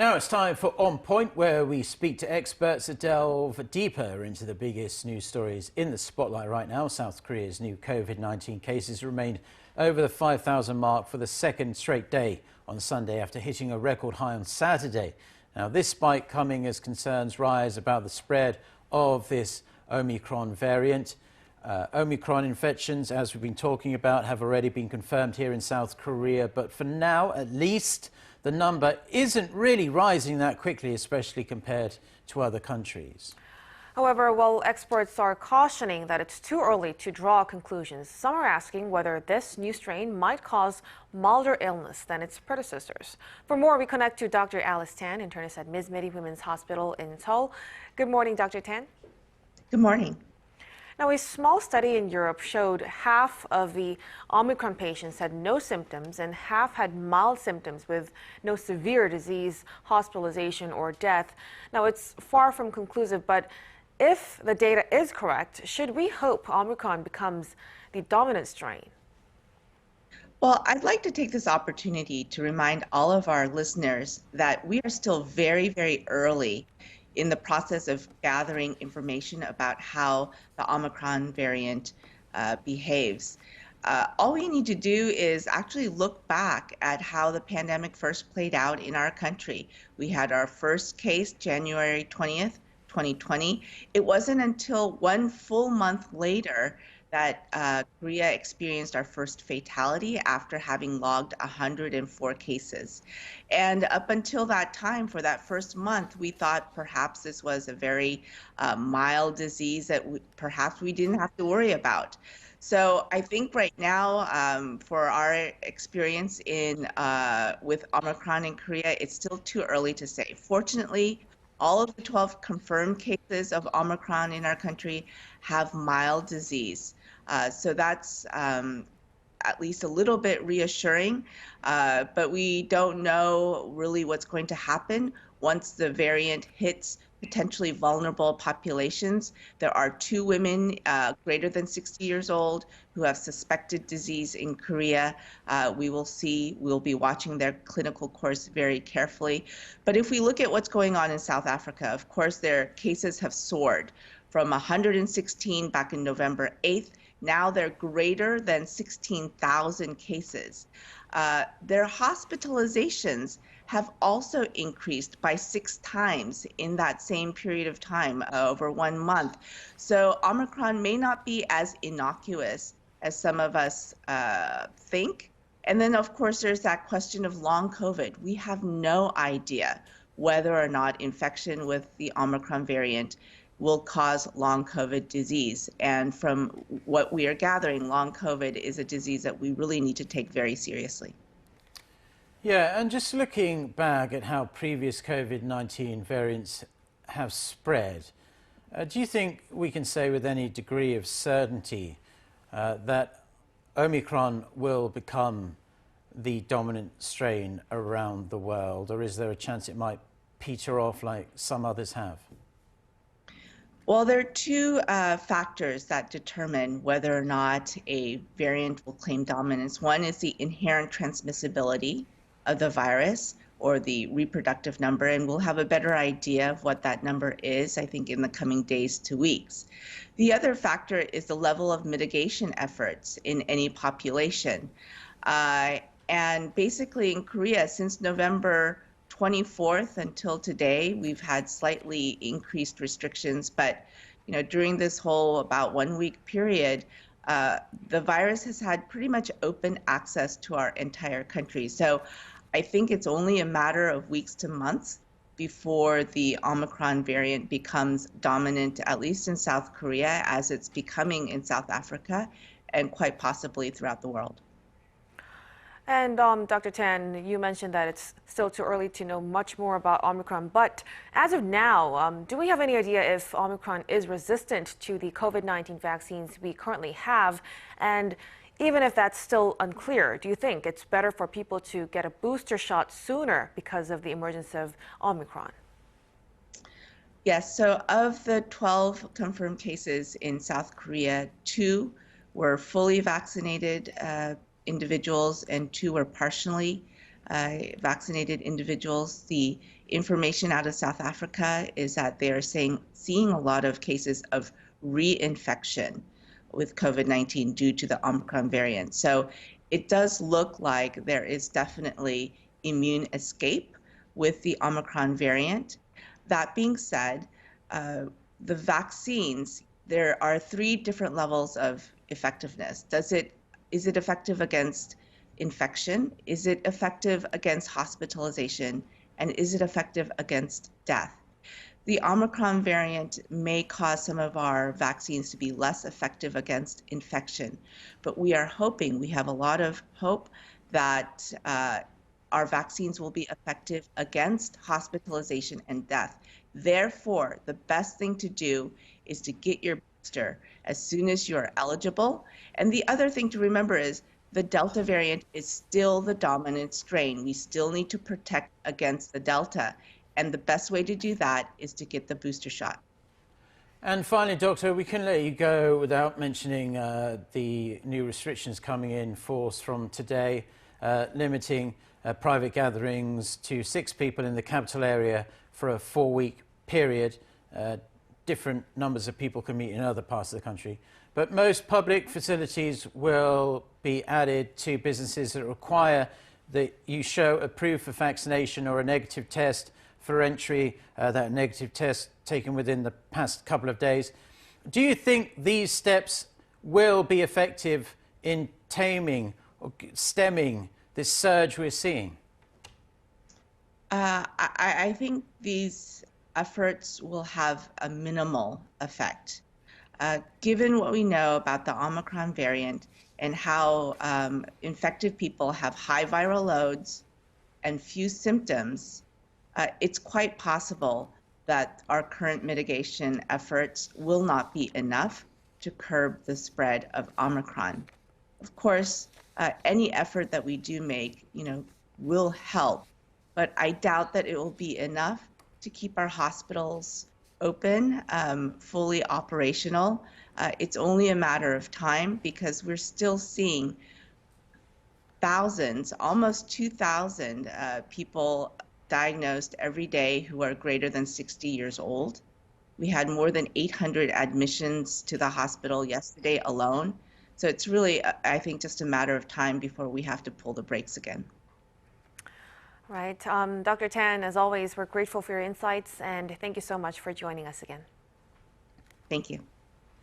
Now it's time for On Point, where we speak to experts that delve deeper into the biggest news stories in the spotlight right now. South Korea's new COVID-19 cases remained over the 5,000 mark for the second straight day on Sunday after hitting a record high on Saturday. Now, this spike coming as concerns rise about the spread of this Omicron variant. Omicron infections, as we've been talking about, have already been confirmed here in South Korea. But for now, at least, the number isn't really rising that quickly, especially compared to other countries. However, while experts are cautioning that it's too early to draw conclusions, some are asking whether this new strain might cause milder illness than its predecessors. For more, we connect to Dr. Alice Tan, internist at MizMedi Women's Hospital in Seoul. Good morning, Dr. Tan. Good morning. Now, a small study in Europe showed half of the Omicron patients had no symptoms and half had mild symptoms with no severe disease, hospitalization, or death. Now, it's far from conclusive, but if the data is correct, should we hope Omicron becomes the dominant strain? Well, I'd like to take this opportunity to remind all of our listeners that we are still very, very early in the process of gathering information about how the Omicron variant behaves. All we need to do is actually look back at how the pandemic first played out in our country. We had our first case January 20th, 2020. It wasn't until one full month later that Korea experienced our first fatality after having logged 104 cases. And up until that time, for that first month, we thought perhaps this was a very mild disease that perhaps we didn't have to worry about. So I think right now, for our experience with Omicron in Korea, it's still too early to say. Fortunately, all of the 12 confirmed cases of Omicron in our country have mild disease. So that's at least a little bit reassuring, but we don't know really what's going to happen once the variant hits potentially vulnerable populations. There are 2 women greater than 60 years old who have suspected disease in Korea. We'll be watching their clinical course very carefully. But if we look at what's going on in South Africa, of course, their cases have soared from 116 back in November 8th. Now they're greater than 16,000 cases. Their hospitalizations have also increased by 6 times in that same period of time, over 1 month. So Omicron may not be as innocuous as some of us think. And then, of course, there's that question of long COVID. We have no idea whether or not infection with the Omicron variant will cause long COVID disease. And from what we are gathering, long COVID is a disease that we really need to take very seriously. Yeah, and just looking back at how previous COVID-19 variants have spread, do you think we can say with any degree of certainty that Omicron will become the dominant strain around the world, or is there a chance it might peter off like some others have? Well, there are 2 factors that determine whether or not a variant will claim dominance. One is the inherent transmissibility of the virus, or the reproductive number, and we'll have a better idea of what that number is, I think, in the coming days to weeks. The other factor is the level of mitigation efforts in any population. And basically in Korea, since November 24th until today, we've had slightly increased restrictions, but during this whole about 1 week period, the virus has had pretty much open access to our entire country. So I think it's only a matter of weeks to months before the Omicron variant becomes dominant, at least in South Korea, as it's becoming in South Africa, and quite possibly throughout the world. And Dr. Tan, you mentioned that it's still too early to know much more about Omicron, but as of now, do we have any idea if Omicron is resistant to the COVID-19 vaccines we currently have? And even if that's still unclear, do you think it's better for people to get a booster shot sooner because of the emergence of Omicron? Yes, so of the 12 confirmed cases in South Korea, 2 were fully vaccinated individuals and 2 were partially vaccinated individuals. The information out of South Africa is that they are seeing a lot of cases of reinfection with COVID-19 due to the Omicron variant. So it does look like there is definitely immune escape with the Omicron variant. That being said, the vaccines, there are 3 different levels of effectiveness. Is it effective against infection? Is it effective against hospitalization? And is it effective against death? The Omicron variant may cause some of our vaccines to be less effective against infection, but we have a lot of hope that our vaccines will be effective against hospitalization and death. Therefore, the best thing to do is to get your booster as soon as you're eligible. And the other thing to remember is the Delta variant is still the dominant strain. We still need to protect against the Delta. And the best way to do that is to get the booster shot. And finally, Doctor, we can let you go without mentioning the new restrictions coming in force from today, limiting private gatherings to 6 people in the capital area for a 4-week period. Different numbers of people can meet in other parts of the country. But most public facilities will be added to businesses that require that you show a proof of vaccination or a negative test for entry, that negative test taken within the past couple of days. Do you think these steps will be effective in taming or stemming this surge we're seeing? I think these efforts will have a minimal effect. Given what we know about the Omicron variant and how infected people have high viral loads and few symptoms, it's quite possible that our current mitigation efforts will not be enough to curb the spread of Omicron. Of course, any effort that we do make, will help, but I doubt that it will be enough to keep our hospitals open, fully operational. It's only a matter of time because we're still seeing thousands, almost 2,000 people diagnosed every day who are greater than 60 years old. We had more than 800 admissions to the hospital yesterday alone. So it's really, I think, just a matter of time before we have to pull the brakes again. Right. Dr. Tan, as always, we're grateful for your insights and thank you so much for joining us again. Thank you.